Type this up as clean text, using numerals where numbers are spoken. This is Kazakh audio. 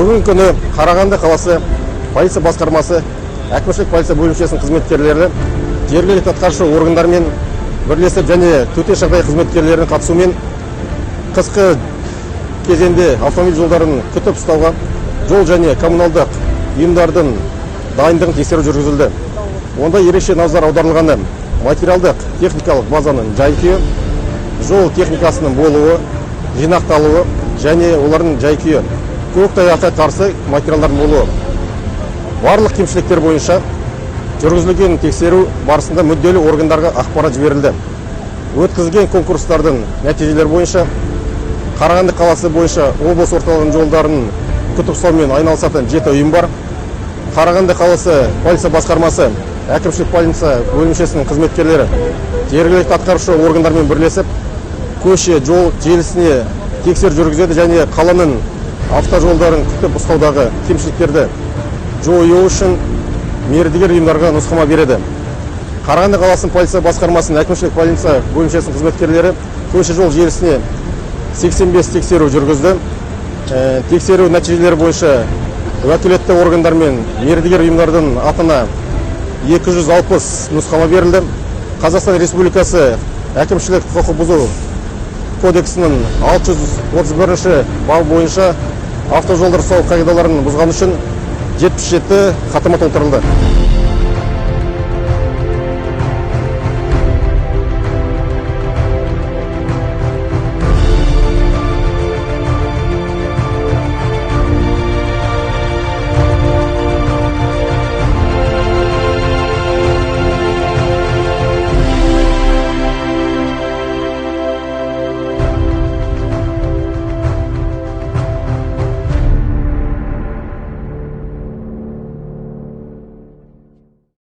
Бүгінгі күні Қарағанды қаласы полиция басқармасы, әкімшілік полиция бөлімшесінің қызметкерлері жергілікті атқарушы органдармен бірлесіп және төтенше жағдай қызметкерлерінің қатысуымен қысқы кезеңде автомобиль жолдарын күтіп ұстауға жол және коммуналдық ұйымдардың дайындығын тексеру жүргізілді. Онда ерекше назар аударылғаны материалдық техникалық базаның жай-күйі, жол техникасының болуы, жинақталуы және олардың жай-күйі, көктайғаққа қарсы материалдардың болуы. Барлық кемшіліктер бойынша жүргізілген тексеру барысында мүдделі органдарға ақпарат жіберілді. Өткізілген конкурстардың нәтижелері бойынша Қарағанды қаласы бойынша облыс орталығының жолдарын күтіп ұстаумен айналысатын 7 ұйым бар. Қарағанды қаласы полиция басқармасы, әкімшілік полиция бөлімшесінің қызметкерлері жергілікті атқарушы органдармен бірлесіп көше жол желісіне тексеру жүргізеді және қаланың автожолдарын күтіп ұстаудағы кемшіліктерді жою үшін мердігер ұйымдарға нұсқама береді. Қарағанды қаласының полиция басқармасының әкімшілік полиция бөлімшесінің қызметкерлері көше жол желісіне 85 тексеру жүргізді. Тексеру нәтижелері бойынша уәкілетті органдар мен мердігер ұйымдардың атына 260 нұсқама берілді. Қазақстан Республикасы әкімшілік құқық бұзу кодексінің 631 бабы бойынша автожолдар ұстау қағидаларын бұзған үшін 77 хаттама толтырылды.